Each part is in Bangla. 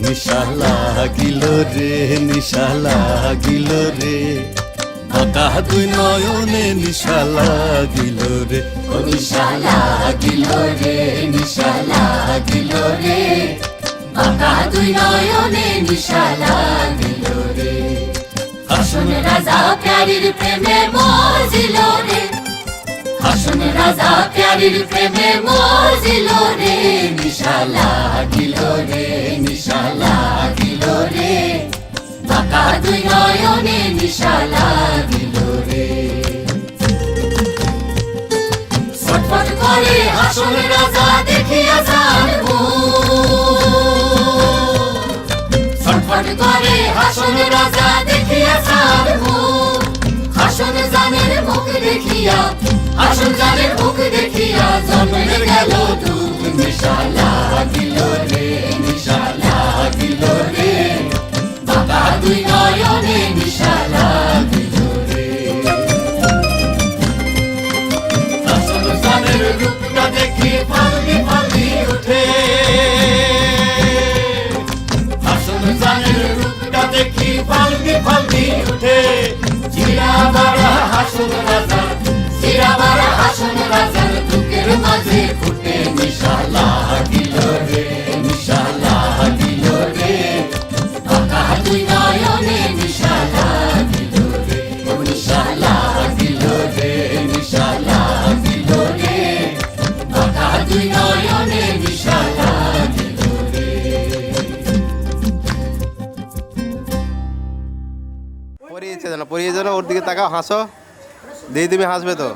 নিশা লাগিল রে, নিশা লাগিল রে, বাঁকা দুই নয়নে নিশা লাগিল রে, ও নিশা লাগিল রে, নিশা লাগিল রে, বাঁকা দুই নয়নে নিশা লাগিল রে। হাসন রাজা প্যারির প্রেমে মজিল রে, হাসন রাজা প্যারির প্রেমে মজিল রে, নিশা লাগিল রে, নিশা লাগিল রে, বাঁকা দুই নয়নে নিশা লাগিল রে। ছটফট করে হাসন রাজা দেখিয়া যার মুখ, ছটফট করে হাসন রাজা দেখিয়া যার মুখ, হাসন জানের মুখ দেখিয়া, হাসন জানের মুখ দেখিয়া জন্মের গেল দুঃখ, নিশা লাগিল রে, নিশা লাগিল রে, বাঁকা দুই নয়নে নিশা লাগিল রে। হাসন জানের রূপটা দেখি ফালদি ফালদি উঠে, হাসন জানের রূপটা দেখি ফালদি ফালদি উঠে, জিরা বাড়া হাসন রাজা, জিরা বাড়া হাসন রাজার বুকের মাঝে ফুটে, নিশা লাগিল রে, নিশা লাগিল রে, বাঁকা দুই নয়নে নিশা লাগিল রে, ও নিশা লাগিল রে, নিশা লাগিল রে, বাঁকা দুই নয়নে নিশা লাগিল রে। পরিয়েছে না, পরিয়েছে না, ওর দিকে তাকাও, হাসো, দিদি তুমি হাসবে তো।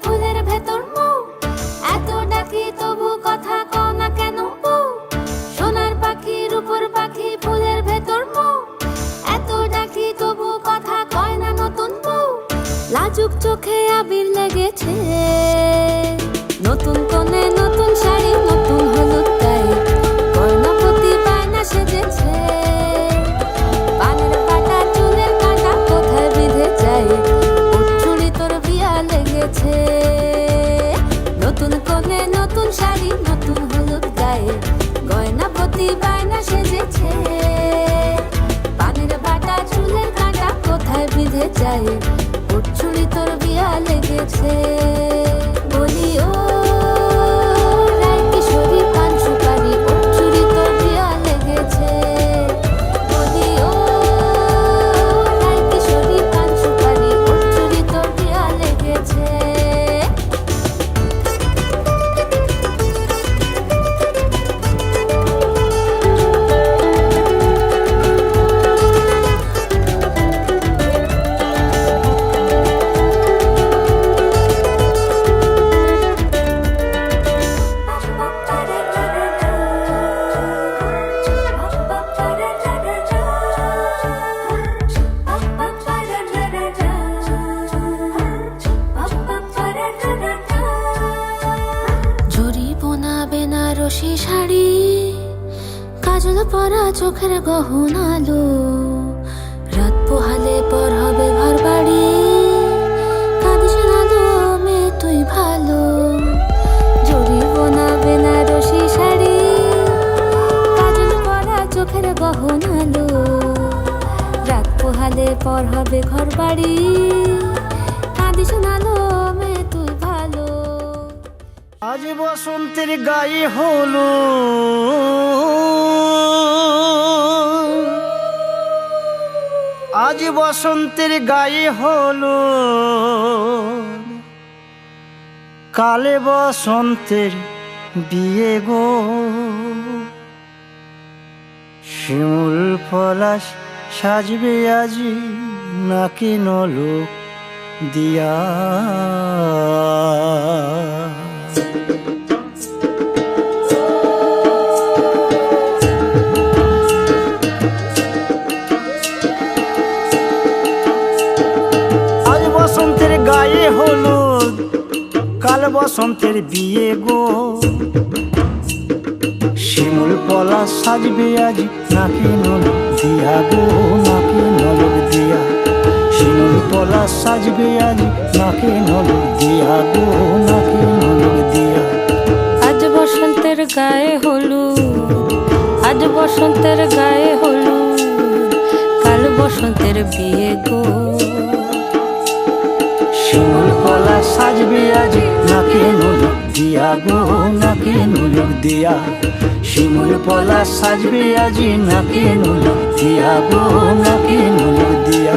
ফুলের ভেতর মুখ, এত ডাকি তবু কথা কও না কেন বউ? সোনার পাখির উপর পাখি ফুলের ভেতর মুখ, এত ডাকি তবু কথা কয় না নতুন বউ। লাজুক চোখে আবির লেগেছে, নতুন কোণে নতুন শাড়ি, নতুন হলুদ গায়ে গয়নাপতি বায়না সেজেছে। পানের পাটা চুলের কাঁটা কোথায় বিঁধে যায়, চুড়ি তোর বিয়া লেগেছে। নতুন কোণে নতুন শাড়ি, নতুন হলুদ গায়ে গয়নাপতি বায়না সেজেছে। পানের বাটা চুলের কাঁটা কোথায় বিঁধে যায়, ওর চুড়ি তোর বিয়া লেগেছে। বলি ও রায় কিশোরী পান সুপারি, ওর চুড়ি তোর বিয়া লেগেছে। বলি ও রায় কিশোরী পান সুপারি, ওর চুড়ি তোর বিয়া লেগেছে। বেনারসি শাড়ি, কাজল পরা চোখের গহনালো, রাত পোহালে পর হবে ঘর বাড়ি, কাঁদিস না দো মেয়ে তুই ভালো। জরি বোনা বেনারসি শাড়ি, কাজল পরা চোখের গহনালো, রাত পোহালে পর হবে ঘর বাড়ি, কাঁদিস না দো মেয়ে তুই ভালো। আজ বসন্তের গায়ে হলো, আজ বসন্তের গায়ে হলো, কালে বসন্তের বিয়ে গো, শিমুল পলাশ সাজবে আজি নাকি নলক দিয়া। আজ বসন্তের গায়ে হলুদ, কাল বসন্তের বিয়ে গো, শিমুল পলাশ সাজবে আজ নাকি নলক দিয়া গো, নাকি নলক দিয়া। শিমুল পলাশ সাজবে আজ নাকি নলক দিয়া গো, নাকি নলক দিয়া। আজ বসন্তের গায়ে হলুদ, আজ বসন্তের গায়ে হলুদ, কাল বসন্তের বিয়ে গো। শিমুল পলাশ সাজবে আজ নাকি নলক দিয়া গো, নাকি নলক দিয়া। শিমুল পলাশ সাজবে আজ নাকি নলক দিয়া গো, নাকি নলক দিয়া।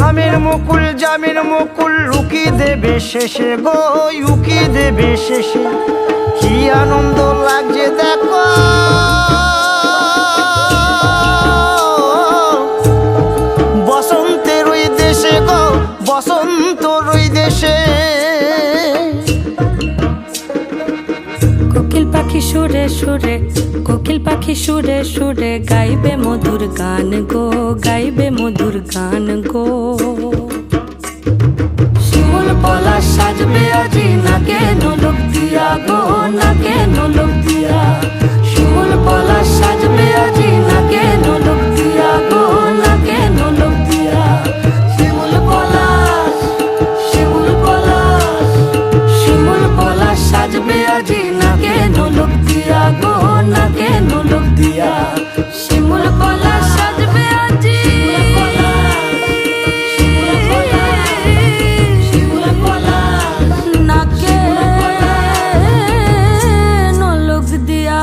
আমের মুকুল জামের মুকুল লুকি দেবে শেষে গো, উকি দেবে শেষে। কি আনন্দ লাগছে দেখো, বসন্তের ওই দেশে গো, বসন্তর ওই দেশে। কোকিল পাখি সুরে সুরে, কোকিল পাখি সুরে সুরে গাইবে মধুর গান গো, গাইবে মধুর গান গো। শিমুল পলাশ সাজবে আজি নাকে নলক দিয়া গো, নাকে নলক দিয়া। শিমুল পলাশ সাজবে আজি নাকে নলক দিয়া গো, নাকে নলক দিয়া। শিমুল পলাশ, শিমুল পলাশ, শিমুল পলাশ সাজবে আজি নাকে নলক দিয়া গো, নাকে নলক দিয়া। শিমুল পলাশ সাজবে আজি, নাকে নলক দিয়া।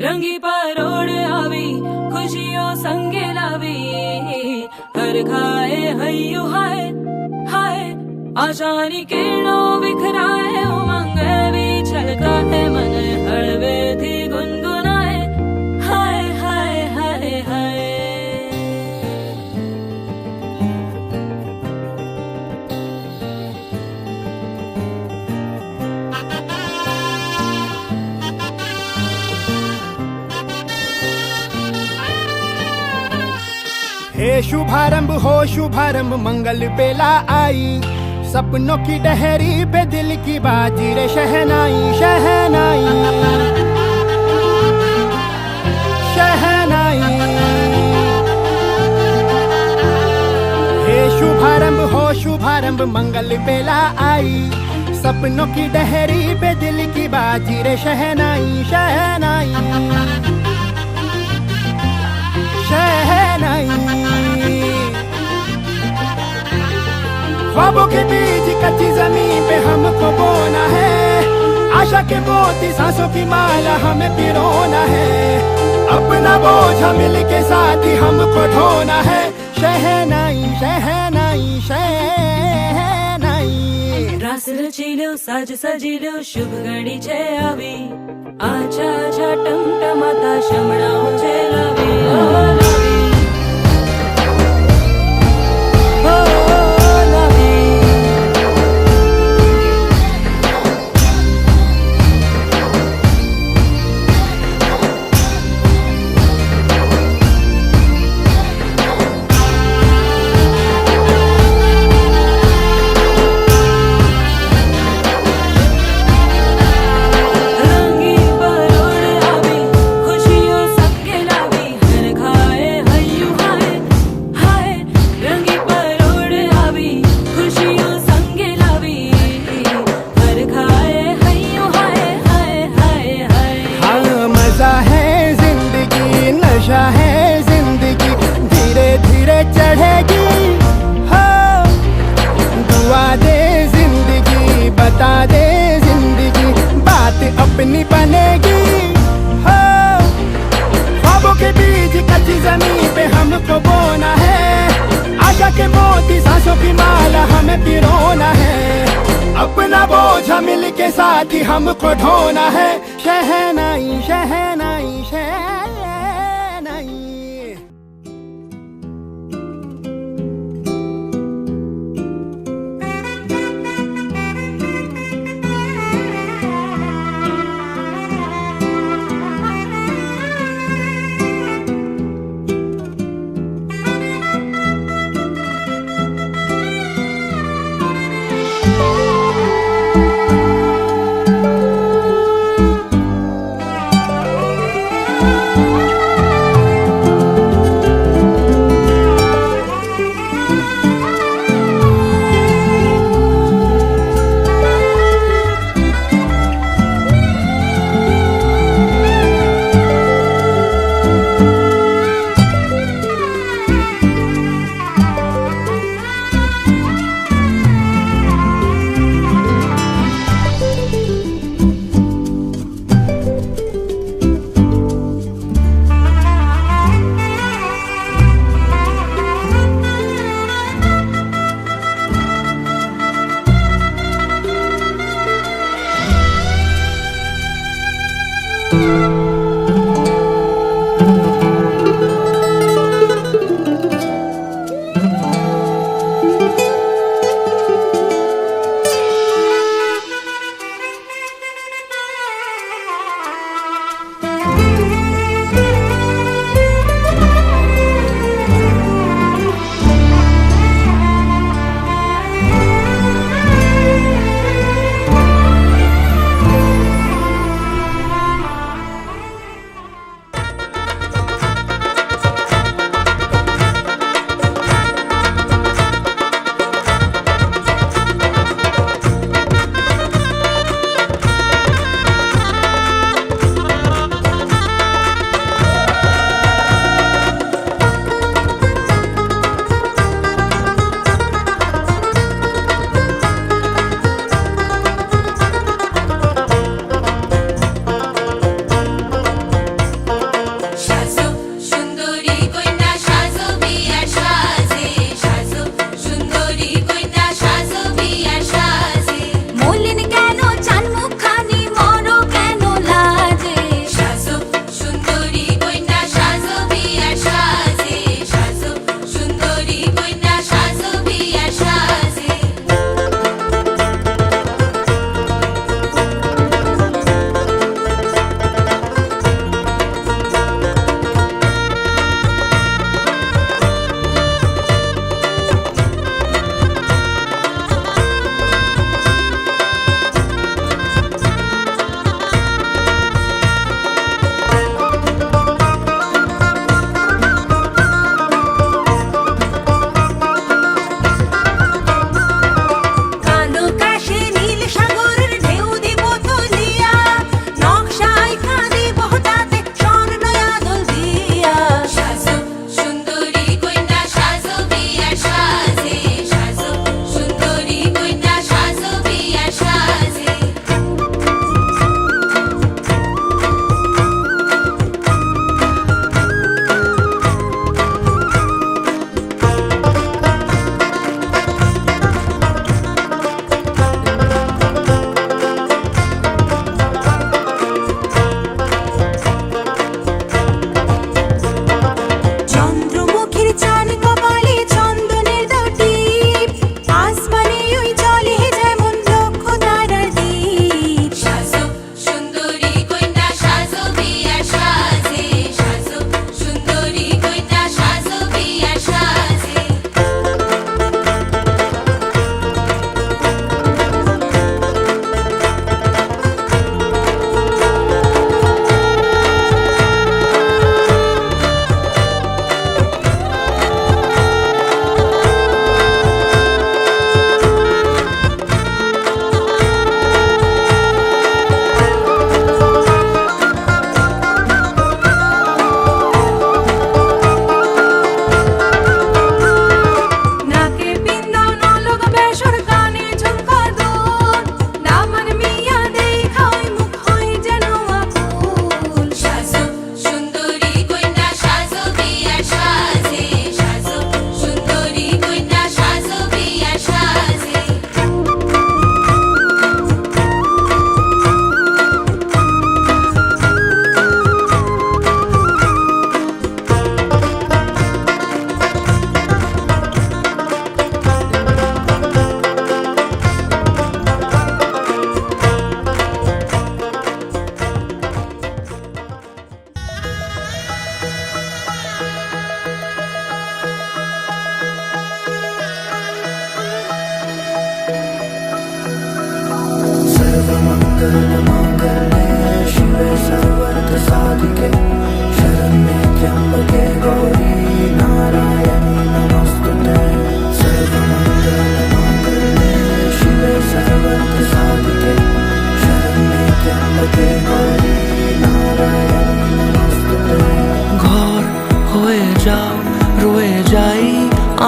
रंगी परोड़ आवी खुशियों संगे लावी हर खाए हय्यू हाय हाय आशानी किरणों बिखराए उमंग भी छलकाए मन हड़वे थी गुनगुनाए हाय हाय हाय हाय হে शुभारंभ हो शुभारंभ मंगल बेला आई, सपनों की डहरी पे दिल की बाजी रे शहनाई शहनाई शहनाई। हे शुभारंभ हो शुभारंभ मंगल बेला आई, सपनों की डहरी पे दिल की बाजी रे शहनाई शहनाई शहनाई। ख्वाबों के बीज कच्ची जमीन पे हमको बोना है, आशा के मोती सांसों की माला हमें पिरोना है, अपना बोझ मिल के साथ ही हमको ढोना है। शहनाई शहनाई शहनाई। रास रचिलो साज सजिलो शुभ घड़ी छे आवी, आछा आछा टमटमाता शमणाओ छे लावी ओ लावी ओ लावी। रंगी परोड़ आवी, खुशियों सबके लावी, हर खाए हय्यू हाय हाय। रंगी परोड़ आवी, खुशियों संगे लावी, हर खाए हय्यू हाय हाय हाय हाय। हाँ मजा है जिंदगी नशा है जिंदगी, धीरे धीरे चढ़ेगी हो। दुआ दे जिंदगी बता दे जिंदगी, बात अपनी बनेगी हो। ख्वाबों के बीज कच्ची जमीन पे हमको बोना है, आशा के मोती सांसों की माला हमें पिरोना है, अपना बोझ मिल के साथ ही हमको ढोना है। शहनाई शहनाई शहनाई।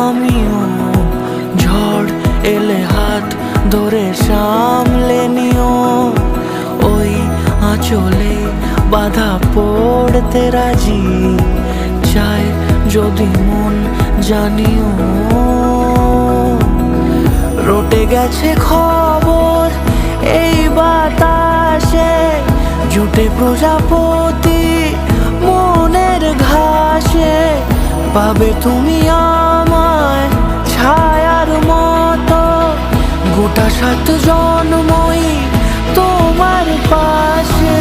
আমিও ঝড় এলে হাত ধরে সামলে নিও, ওই আঁচলে বাধা পড়তে রাজি, চায় যদি মন জানিও। রটে গেছে খবর এই বাতাসে, জুটে প্রজাপতি মনের ঘাসে, পাবে তুমি আমায় ছায়ার মতো, গোটা 7 জন্মই তোমার পাশে।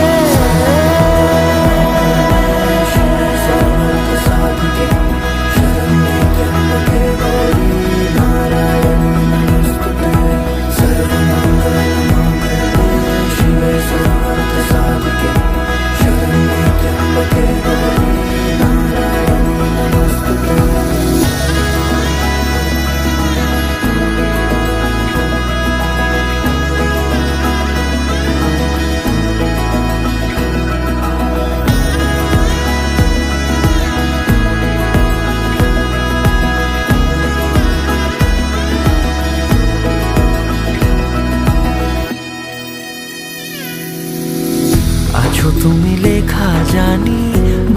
আছো তুমি লেখা জানি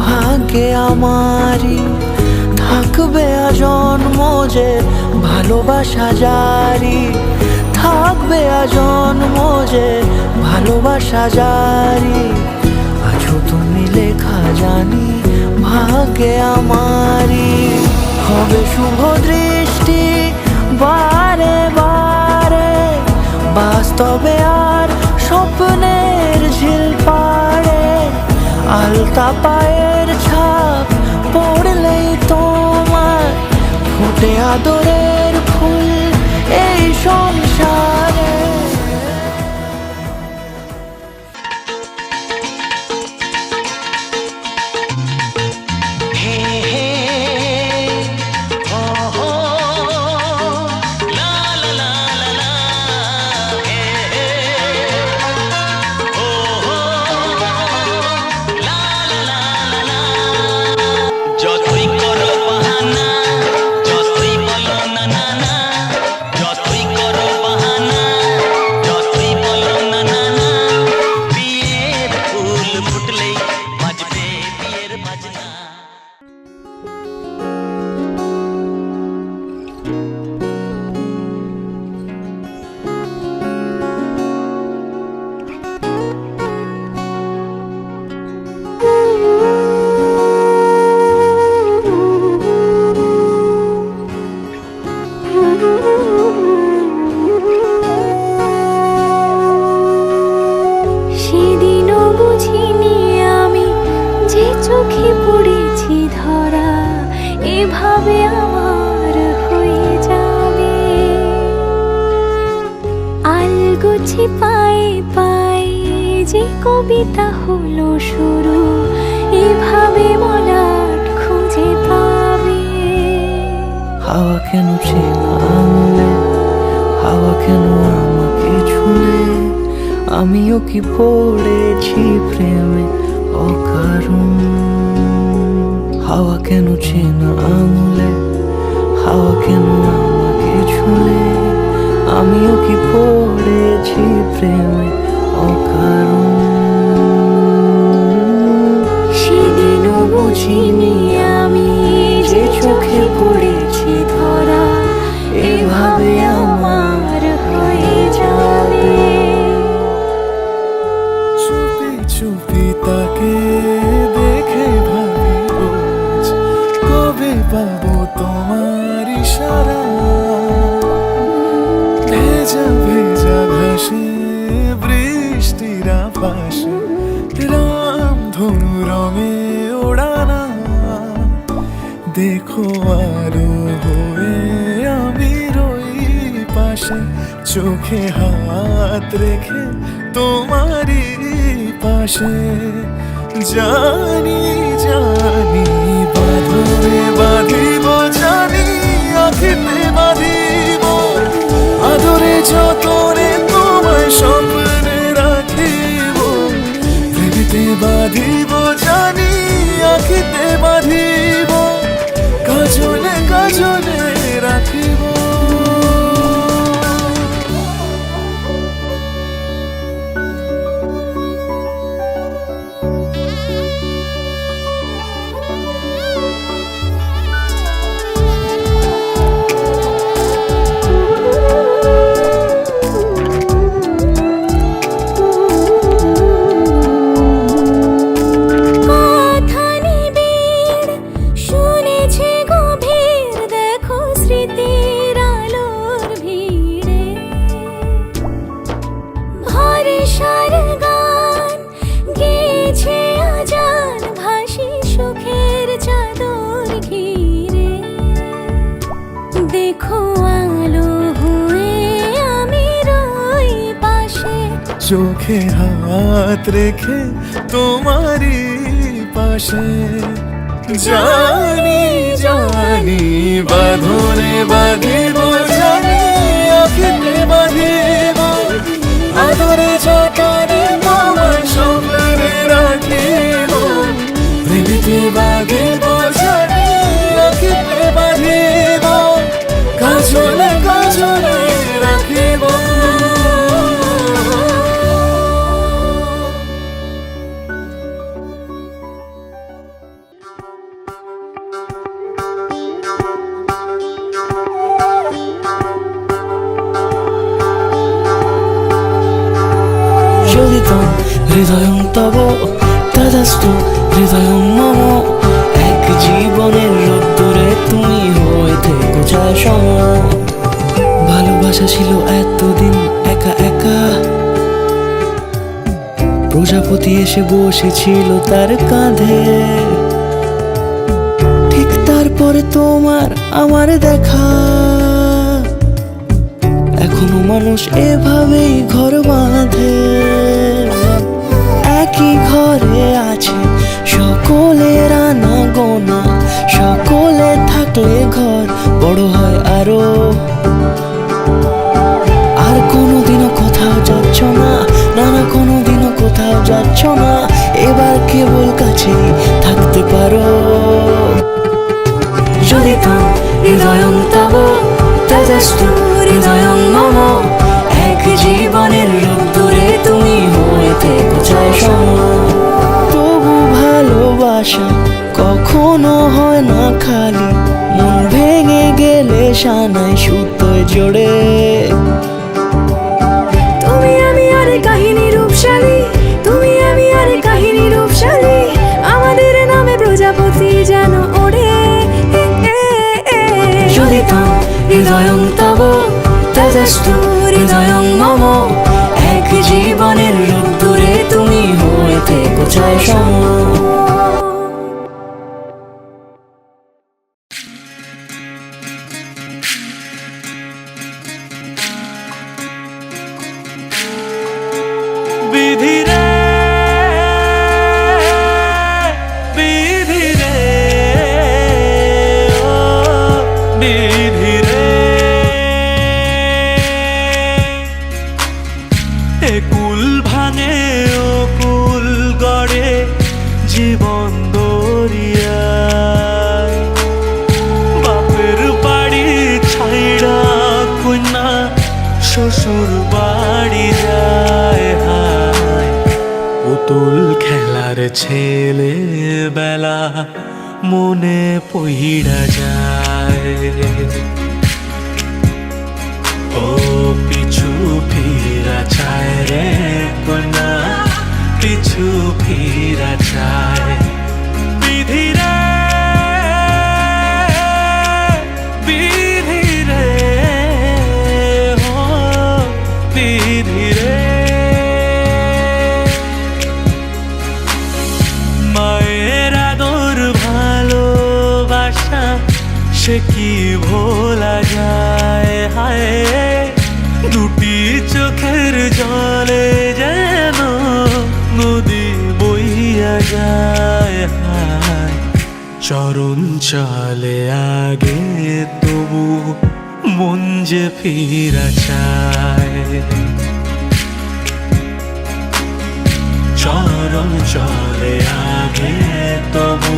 ভাগ্যে আমারই, থাকবে আজন্ম যে ভালোবাসা জারি, থাকবে আজন্ম যে ভালোবাসা জারি। আছো তুমি লেখা জানি ভাগ্যে আমারই, হবে শুভ দৃষ্টি বারে বারে, বাস্তবে আর স্বপ্নের ঝিল পাড়ে, আলতা পায়ের ছাপ পড়লেই তোমার ফোটে আদরের ফুল এই সংসারে। সেদিনও বুঝিনি আমি যে চোখে পড়েছি ধরা, এভাবে আমার হয়ে যাবে। আলগোছে পায়ে পায়ে যে কবিতা হলো শুরু, এভাবে মলাট খুঁজে পাবে। হাওয়া কেন চেনা আঙুলে, হাওয়া কেন আমাকে ছুলে, আমিও কি পড়েছি প্রেমে অকারণ। হাওয়া কেন চেনা আঙুলে, হাওয়া কেন আমাকে ছুলে, আমিও কি পড়েছি প্রেমে অকারণ। সেদিনও বুঝিনি আমি যে চোখে পড়েছি ধরা, এভাবে আমার হয়ে যাবে। চুপি চুপি তাকে দেখে ভাবি রোজ, কবে পাবো তোমার ইশারা। ভেজা ভেজা ঘাসে বৃষ্টির পাশে, রামধনু রঙে ওড়ানা, দেখো আলো হয়ে আমি রই পাশে, চোখে হাত রেখে তোমারই পাশে। জানি জানি বাঁধবে বাঁধিব, জানি আখিতে বাঁধিব, আদরে যতনে তোমায় স্বপ্নে রাখিব, প্রেমেতে বাঁধিব জানি আখিতে বাঁধিব, কাজলে কাজলে লাখো আলো হয়ে আমি রই পাশে। চোখে হাত রেখে তোমারই পাশে, জানি জানি বাঁধনে বাঁধিব, জানি আঁখেতে বাঁধিব, আদরে যতনে তোমার স্বপ্নে রাখিব, প্রেমেতে বাঁধিব, জানি আঁখেতে বাঁধিব, কাজলে কাজলে রাখিব। শোধিতং হৃদয়ং তব তদস্তু হৃদয়ং মম, এক জীবনের রোদ্দুরে তুমি হয়ে থেকো চায় সম। ভালোবাসা ছিল এতদিন একা একা, প্রজাপতি এসে বসেছিল তার কাঁধে, ঠিক তারপরে তোমার আমার দেখা। এখনো মানুষ এভাবেই ঘর বাঁধে, একই ঘরে আছে সকলের আনা গোনা, সকলে থাকলে ঘর বড় হয় আরো। আর কোনোদিনও কোথাও যাচ্ছ না, না না কোনোদিনও কোথাও যাচ্ছ না, এবার কেবল কাছেই থাকতে পারো। যদি তাম হৃদয়ং তব তেজস্তু হৃদয়ং মম, এক জীবনের রোদ্দুরে তুমি হয়ে থেকো চায় সম। তবু ভালোবাসা কখনো হয় না খালি, মন ভেঙে গেলে সানায় সুতোয় জোড়ে। তুমি আমি আর কাহিনী রূপশালী, তুমি আমি আর কাহিনী রূপশালী, আমাদের নামে প্রজাপতি যেন ওড়ে। যদি তাম হৃদয়ং তব তেজস্তু হৃদয়ং মম, এক জীবনের রোদ্দুরে তুমি হয়ে থেকো চায় সম। বিধি রে বিধি রে ও বিধি রে, এ কুল ভাঙে ও কুল গড়ে জীবন দরিয়ায়, বাপের বাড়ি ছাইড়া কন্যা শ্বশুর বাড়ি যায়। হায় পুতুল খেলার ছেলে বেলা মনে পইড়া যায়, ও পিছু ফিরা চায় রে কন্যা, পিছু ফিরা চায়। বিধি রে বিধি রে ও বিধি রে, মায়ের আদর ভালোবাসা সে কি ভোলা যায়। হায় দুটি চোখের জলে যেন নদী বইয়া যায়। হায় চরণ চলে আগে তবু মন যে ফিরা চায়, চরণ চলে আগে তবু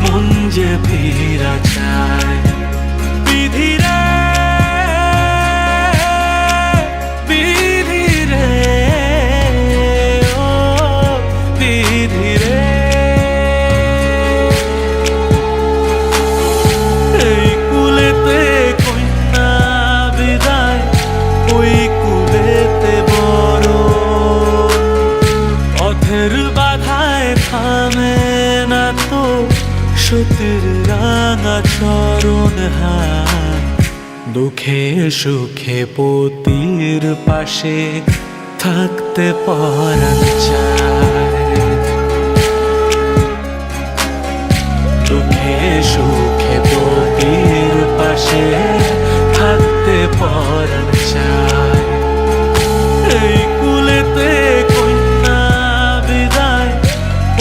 মন যে ফিরা চায়। বিধি রে বিধি রে ও বিধি রে, এই কুলেতে কন্যা বিদায়, ওই কুলেতে বড়, পথের বাধায় থামে না তো সতীর রাঙা চরণ। হায় দুঃখে সুখে পতির পাশে থাকতে পরাণ চায়, দুঃখে সুখে পতির পাশে পরাণ চায়। এই কুলেতে কন্যা বিদায়,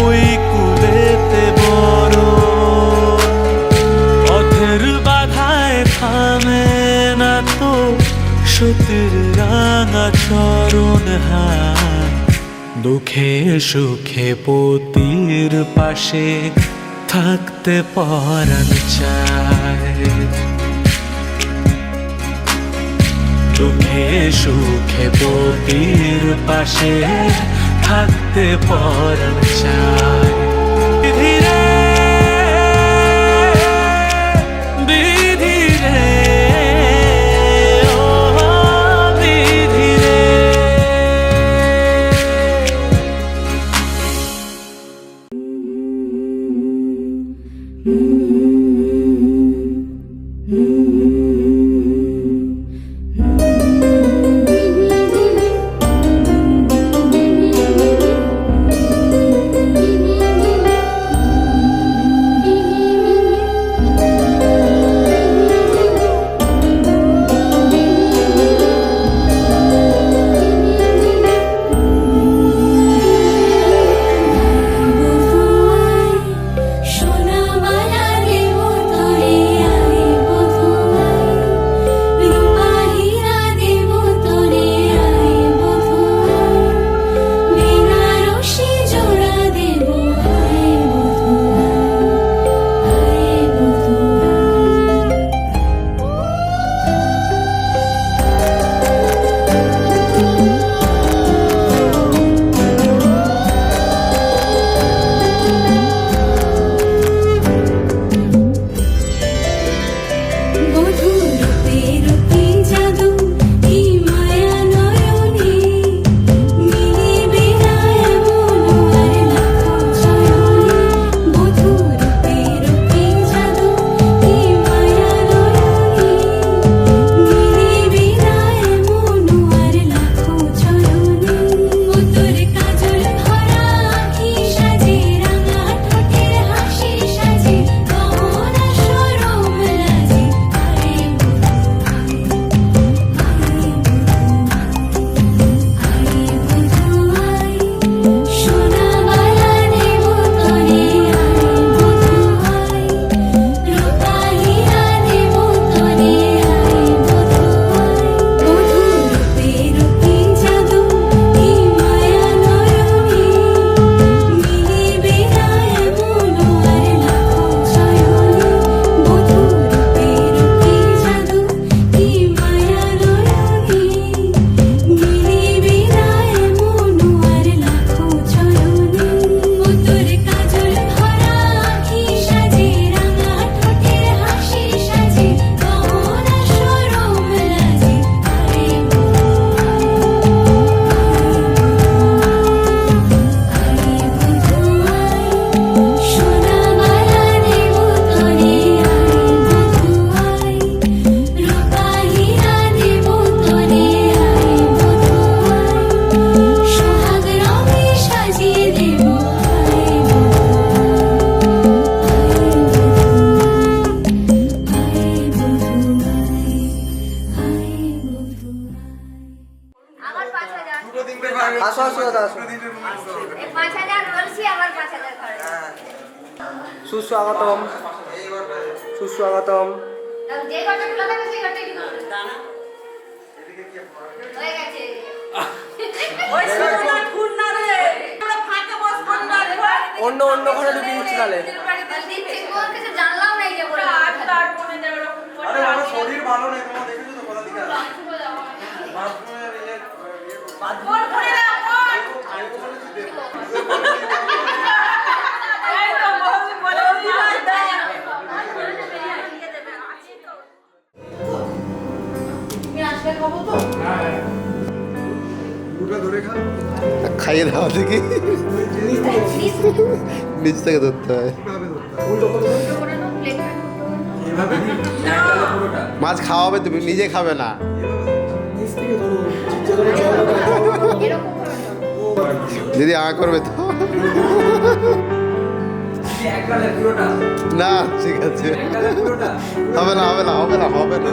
ওই কুলেতে বড়, পথের বাধায় থামে না তো সতীর রাঙা চরণ হায়। দুঃখে সুখে পতির পাশে থাকতে পরাণ চায়। দুঃখে সুখে পতির পাশে থাকতে পরাণ চায়। ধীরে বিধিরে ও বিধিরে। আসো আসো দাদা আসো। সুস্বাগতম সুস্বাগতম। অন্য অন্য ঘরে ঢুকিয়ে দিচ্ছি তাহলে। শরীর ভালো নেই তোমার, দেখেছো তো কোথা দিকে খাইয়ে দাও দেখি, নিচ থেকে ধরতে হয়। মাছ খাওয়াবে তুমি, নিজে খাবে না। দিদি আ করবে তো না, ঠিক আছে, হবে না হবে না হবে না হবে না।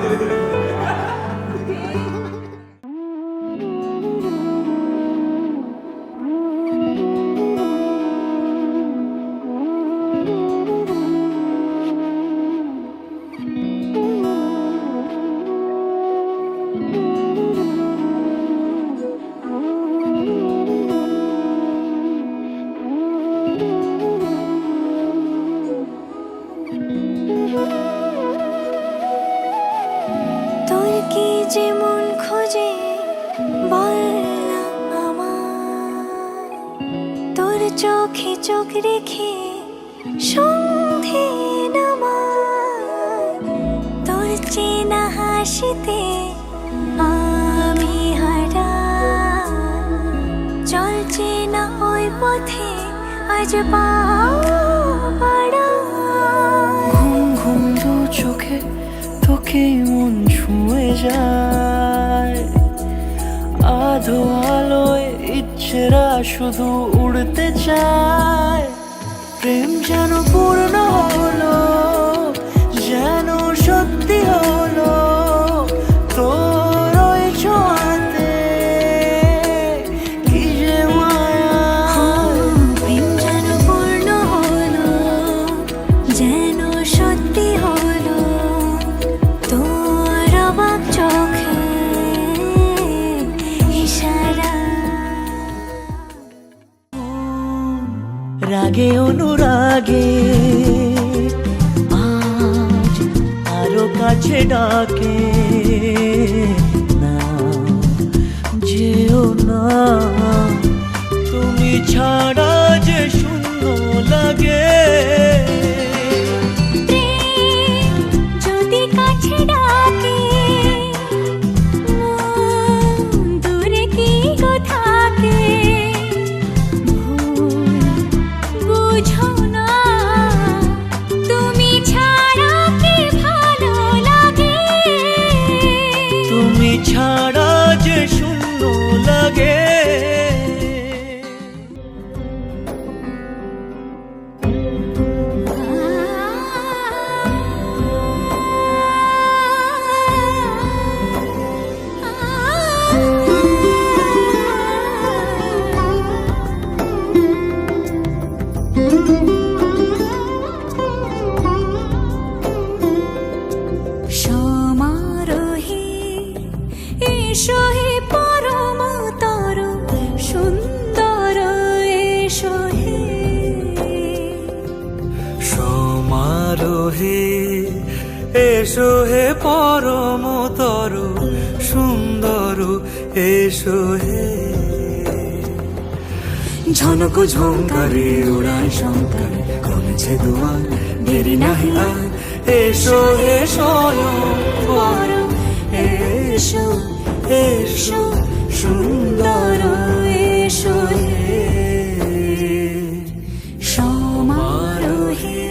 যে মন খোঁজে বল না আমায়, তোর চোখে চোখ রেখে সন্ধে নামায়, তোর চেনা হাসিতে আমি হারাই, চলছে না ওই পথে আজ পা বাড়াই। ঘুম ঘুম দু চোখে তোকে মন ছুঁয়ে যায়, আধো আলোয় ইচ্ছেরা শুধু উড়তে চায়। প্রেম যেন পূর্ণ হলো, যেন সত্যি হলো, তোর ওই ছোঁয়াতে কি যে মায়া। প্রেম যেন পূর্ণ হলো, যেন সত্যি হলো, তোর অবাক চোখে ইশারা। রাগে অনুরাগে আজ আরো কাছে ডাকে, না যেও না তুমি ছাড়া যে শূন্য লাগে। প্রেম যদি কাছে ডাকে, মন দূরে কি গো থাকে, বুঝো না তুমি ছাড়া কি ভালো লাগে। তুমি ছাড়া যে শূন্য লাগে। সমারোহে এসো হে পরমতর সুন্দর, এসো হে সমারোহে এসো হে পরমতর সুন্দর, এসো হে ঝনক ঝঙ্কারে উড়ান শঙ্কর, কমেছে দুয়ার দেরি নাহি আর, এসো হে স্বয়ং বর, এসো এসো সুন্দর, এসো হে সমারোহে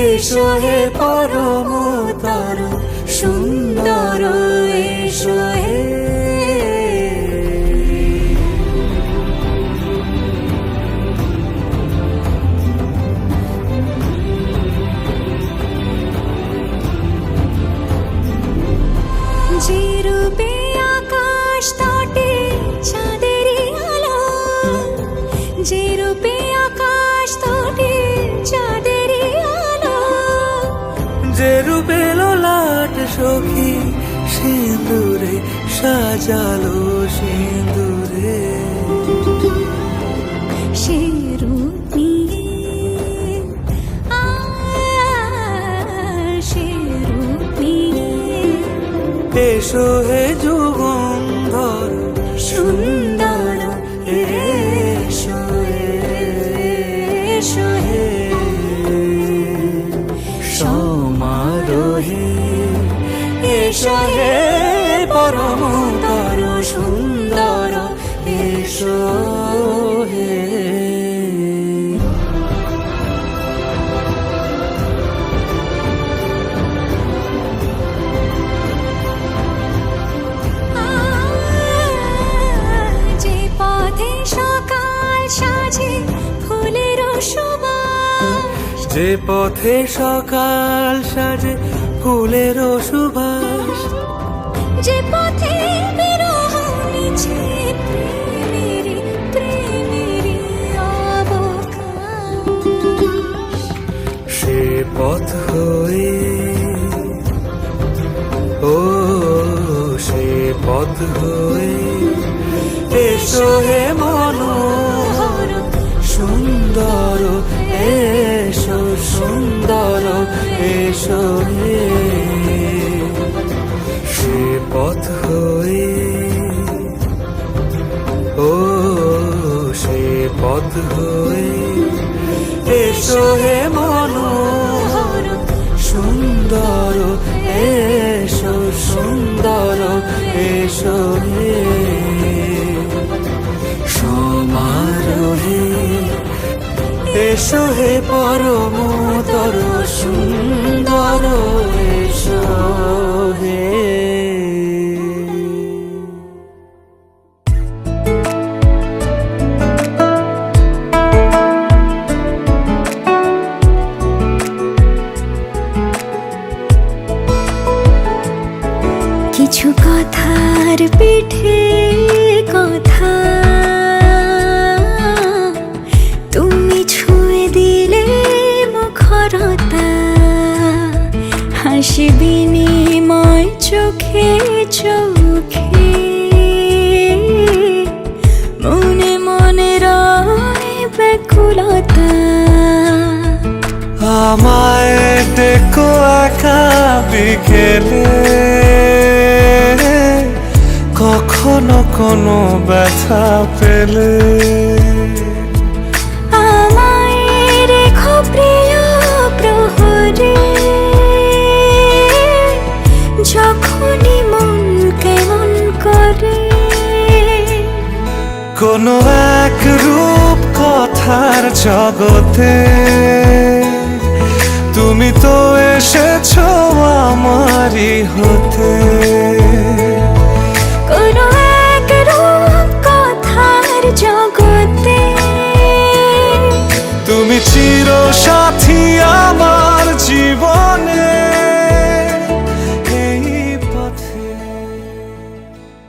এসো হে পরমতর সুন্দর, এসো হে যে রূপে আকাশ তটে চাঁদেরই আলো, যে রূপে আকাশ তটে চাঁদেরই আলো, যে রূপে ললাট সখী সিঁদুরে সাজালো সিঁদুরে, সে রূপ নিয়ে সে রূপ নিয়ে এসো হে যুগন্ধর সুন্দর, এসো এসো হে সমারোহে এসো হে পরমতর সুন্দর, এসো হে যে পথে সকাল সাজে ফুলের সুবাস, যে পথে সকাল সাজে ফুলের সুবাস, যে পথে বিরহ নিচে প্রেমেরই প্রেমেরই অবকাশ, সে পথ হয়ে ও সে পথ হয়ে এসো হে মনোহর সুন্দর, এসো সুন্দর, এসো হে সে পথ হয়ে, ও সে পথ হয়ে এসো হে মনোহর সুন্দর, এসো সুন্দর, এসো হে সমারোহে, এসো হে পরমতর সুন্দর, এসো হে। কিছু কথার পিঠে কথা তুমি ছুঁয়ে দিলে মুখরতা, হাসি বিনিময় চোখে চোখে, মনে মনে রয় ব্যাকুলতা। আমায় ডেকো একা বিকেলে, কখনো কোনো ব্যথা পেলে, আমায় রেখো প্রিয় প্রহরে, যখনই মন কেমন করে। কোনো এক রূপ কথার জগতে তুমি তো এসেছো আমারই হতে। কোনো এক রূপ কথার জগতে তুমি চির সাথী আমার জীবনে।